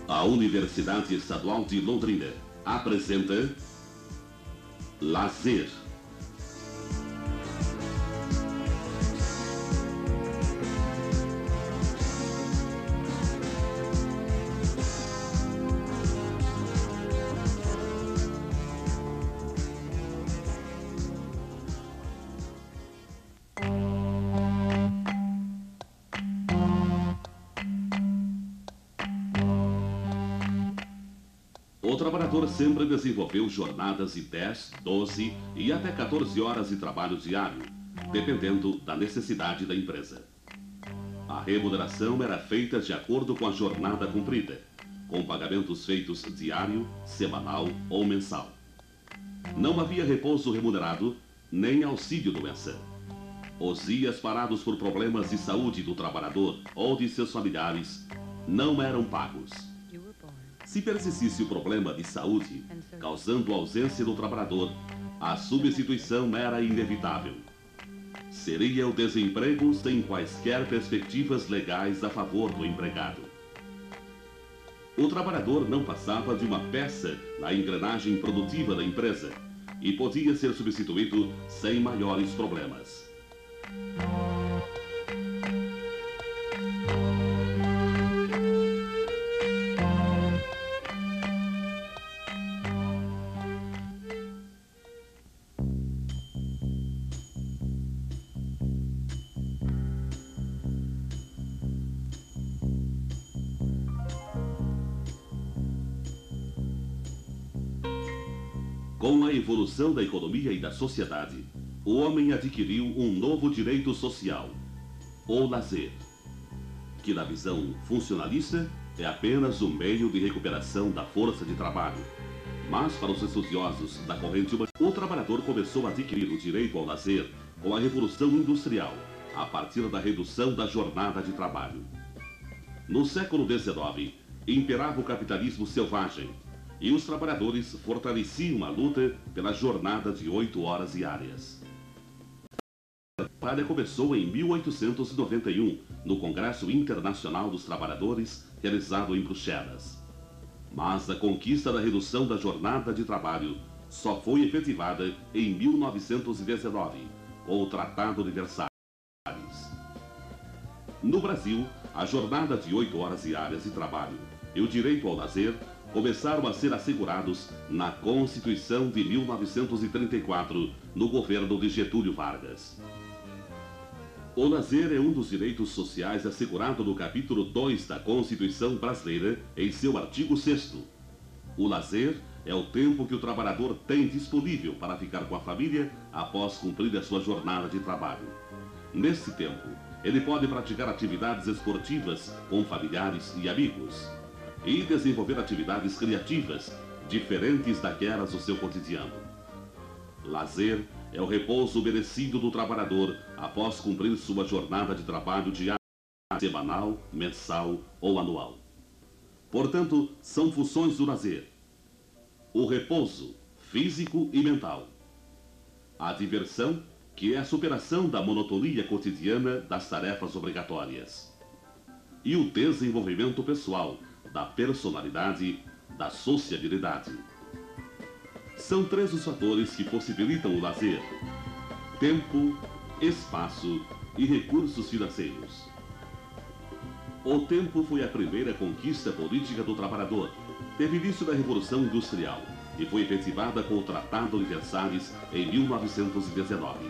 A Universidade Estadual de Londrina apresenta Lazer. O trabalhador sempre desenvolveu jornadas de 10, 12 e até 14 horas de trabalho diário, dependendo da necessidade da empresa. A remuneração era feita de acordo com a jornada cumprida, com pagamentos feitos diário, semanal ou mensal. Não havia repouso remunerado, nem auxílio-doença. Os dias parados por problemas de saúde do trabalhador ou de seus familiares não eram pagos. Se persistisse o problema de saúde, causando ausência do trabalhador, a substituição era inevitável. Seria o desemprego sem quaisquer perspectivas legais a favor do empregado. O trabalhador não passava de uma peça na engrenagem produtiva da empresa e podia ser substituído sem maiores problemas. Com a evolução da economia e da sociedade, o homem adquiriu um novo direito social, o lazer, que na visão funcionalista é apenas um meio de recuperação da força de trabalho. Mas para os estudiosos da corrente humana, o trabalhador começou a adquirir o direito ao lazer com a Revolução Industrial, a partir da redução da jornada de trabalho. No século XIX, imperava o capitalismo selvagem, e os trabalhadores fortaleciam a luta pela jornada de 8 horas diárias. A batalha começou em 1891, no Congresso Internacional dos Trabalhadores, realizado em Bruxelas. Mas a conquista da redução da jornada de trabalho só foi efetivada em 1919, com o Tratado de Versalhes. No Brasil, a jornada de 8 horas diárias de trabalho e o direito ao lazer começaram a ser assegurados na Constituição de 1934, no governo de Getúlio Vargas. O lazer é um dos direitos sociais assegurado no capítulo 2 da Constituição Brasileira, em seu artigo 6º. O lazer é o tempo que o trabalhador tem disponível para ficar com a família após cumprir a sua jornada de trabalho. Nesse tempo, ele pode praticar atividades esportivas com familiares e amigos e desenvolver atividades criativas, diferentes daquelas do seu cotidiano. Lazer é o repouso merecido do trabalhador após cumprir sua jornada de trabalho diária, semanal, mensal ou anual. Portanto, são funções do lazer: o repouso físico e mental, a diversão, que é a superação da monotonia cotidiana das tarefas obrigatórias, e o desenvolvimento pessoal, da personalidade, da sociabilidade. São 3 os fatores que possibilitam o lazer: tempo, espaço e recursos financeiros. O tempo foi a primeira conquista política do trabalhador. Teve início na Revolução Industrial e foi efetivada com o Tratado de Versalhes em 1919.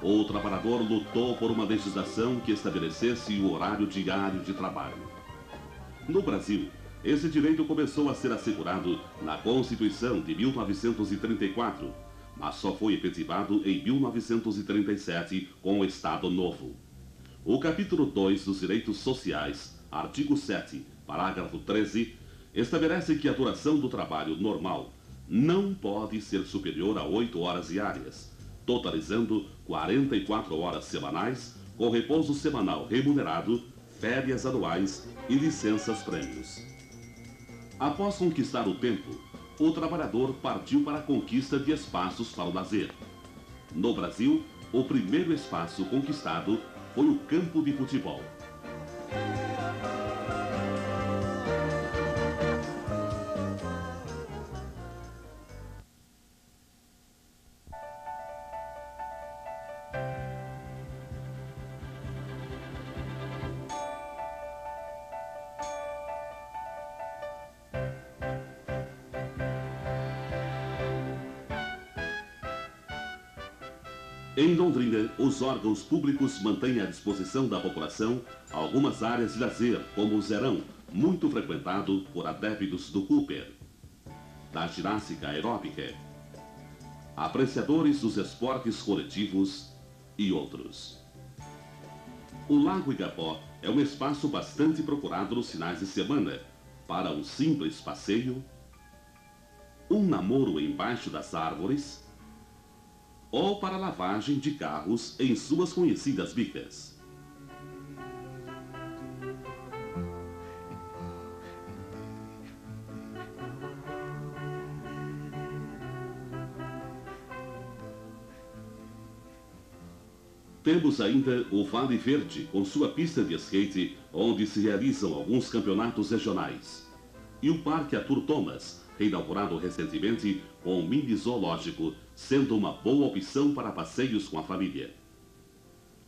O trabalhador lutou por uma legislação que estabelecesse o horário diário de trabalho. No Brasil, esse direito começou a ser assegurado na Constituição de 1934, mas só foi efetivado em 1937 com o Estado Novo. O capítulo 2 dos Direitos Sociais, artigo 7, parágrafo 13, estabelece que a duração do trabalho normal não pode ser superior a 8 horas diárias, totalizando 44 horas semanais, com repouso semanal remunerado, férias anuais e licenças-prêmios. Após conquistar o tempo, o trabalhador partiu para a conquista de espaços para o lazer. No Brasil, o primeiro espaço conquistado foi o campo de futebol. Em Londrina, os órgãos públicos mantêm à disposição da população algumas áreas de lazer, como o Zerão, muito frequentado por adeptos do Cooper, da ginástica aeróbica, apreciadores dos esportes coletivos e outros. O Lago Igapó é um espaço bastante procurado nos finais de semana para um simples passeio, um namoro embaixo das árvores ou para lavagem de carros em suas conhecidas bicas. Temos ainda o Vale Verde, com sua pista de skate, onde se realizam alguns campeonatos regionais. E o Parque Arthur Thomas, reinaugurado recentemente com um mini zoológico, sendo uma boa opção para passeios com a família.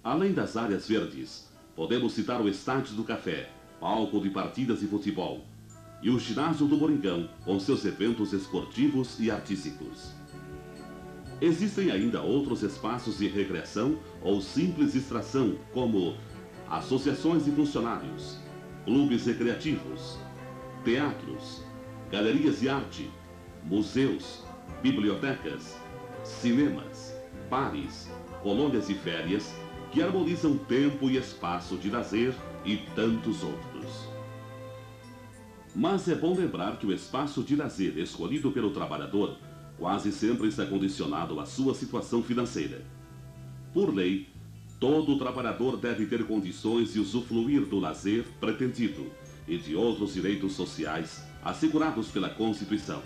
Além das áreas verdes, podemos citar o Estádio do Café, palco de partidas de futebol, e o Ginásio do Moringão, com seus eventos esportivos e artísticos. Existem ainda outros espaços de recreação ou simples distração, como associações de funcionários, clubes recreativos, teatros, galerias de arte, museus, bibliotecas, cinemas, bares, colônias de férias que harmonizam tempo e espaço de lazer e tantos outros. Mas é bom lembrar que o espaço de lazer escolhido pelo trabalhador quase sempre está condicionado à sua situação financeira. Por lei, todo trabalhador deve ter condições de usufruir do lazer pretendido e de outros direitos sociais assegurados pela Constituição.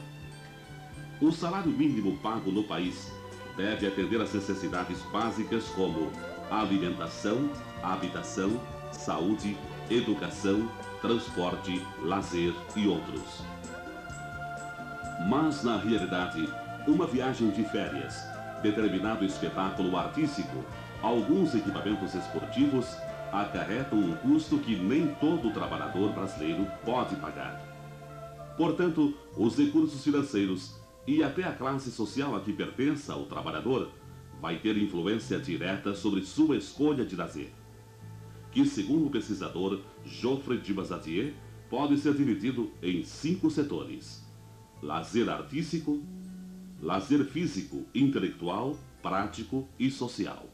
O salário mínimo pago no país deve atender às necessidades básicas como alimentação, habitação, saúde, educação, transporte, lazer e outros. Mas, na realidade, uma viagem de férias, determinado espetáculo artístico, alguns equipamentos esportivos acarretam um custo que nem todo trabalhador brasileiro pode pagar. Portanto, os recursos financeiros e até a classe social a que pertença o trabalhador vai ter influência direta sobre sua escolha de lazer, que, segundo o pesquisador Geoffrey de Mazatier, pode ser dividido em 5 setores: lazer artístico, lazer físico, intelectual, prático e social.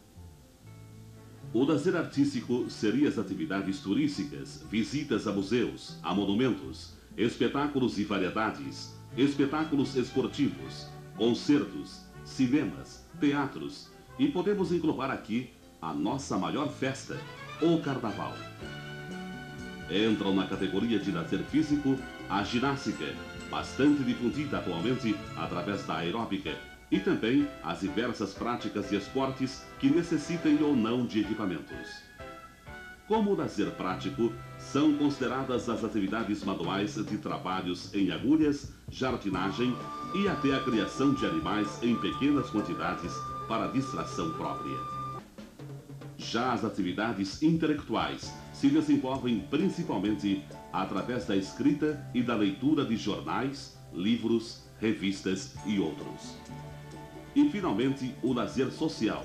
O lazer artístico seria as atividades turísticas, visitas a museus, a monumentos, espetáculos e variedades, espetáculos esportivos, concertos, cinemas, teatros e podemos englobar aqui a nossa maior festa, o Carnaval. Entram na categoria de lazer físico a ginástica, bastante difundida atualmente através da aeróbica, e também as diversas práticas de esportes que necessitem ou não de equipamentos. Como lazer prático, são consideradas as atividades manuais de trabalhos em agulhas, jardinagem e até a criação de animais em pequenas quantidades para distração própria. Já as atividades intelectuais se desenvolvem principalmente através da escrita e da leitura de jornais, livros, revistas e outros. E, finalmente, o lazer social,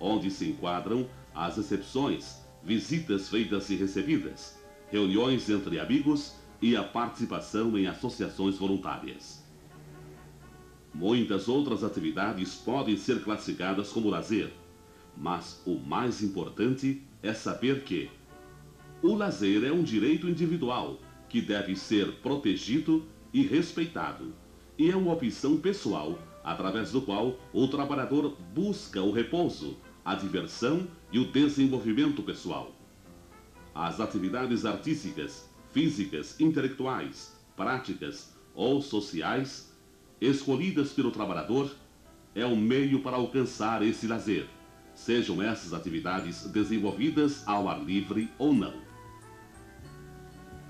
onde se enquadram as recepções, visitas feitas e recebidas, reuniões entre amigos e a participação em associações voluntárias. Muitas outras atividades podem ser classificadas como lazer, mas o mais importante é saber que o lazer é um direito individual que deve ser protegido e respeitado, e é uma opção pessoal através do qual o trabalhador busca o repouso, a diversão e o desenvolvimento pessoal. As atividades artísticas, físicas, intelectuais, práticas ou sociais, escolhidas pelo trabalhador, é o meio para alcançar esse lazer, sejam essas atividades desenvolvidas ao ar livre ou não.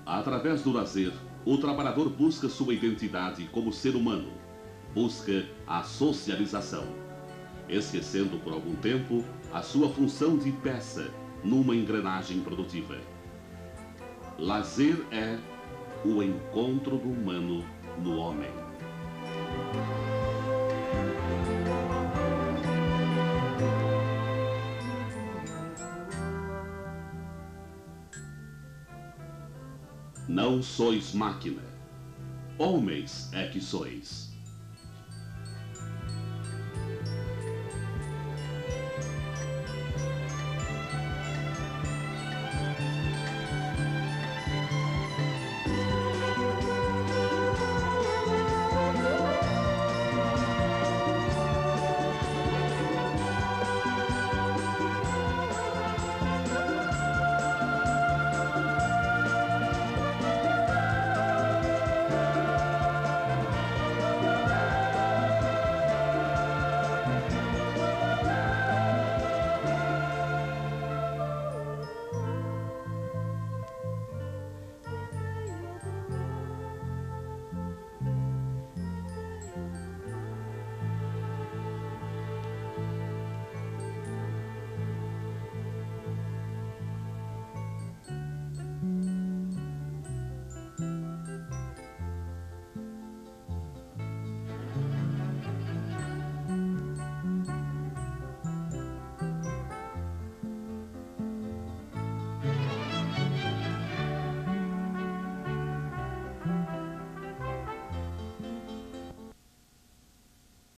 Através do lazer, o trabalhador busca sua identidade como ser humano, busca a socialização, esquecendo por algum tempo a sua função de peça numa engrenagem produtiva. Lazer é o encontro do humano no homem. Não sois máquina, homens é que sois.